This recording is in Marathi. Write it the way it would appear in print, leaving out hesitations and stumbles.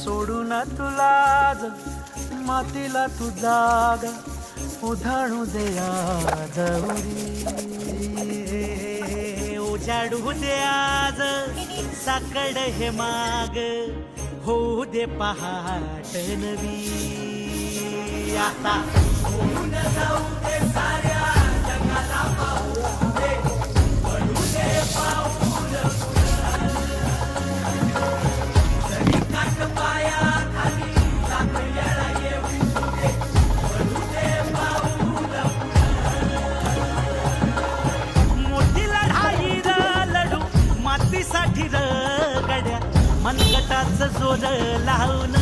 सोडून तुला मातीला तू जाग उधाणू दे आज उजाडू दे आज साकड हे माग होऊ दे पहाट नवी आता होऊन जाऊ दे साऱ्या जगाला पाहू दे पडू दे पाऊल जरी काट पाया खाली साखळ्याला येऊ दे पडू दे पाऊल मोठी लढाई लढू मातीसाठी गड्या मनगटाच जोर लावून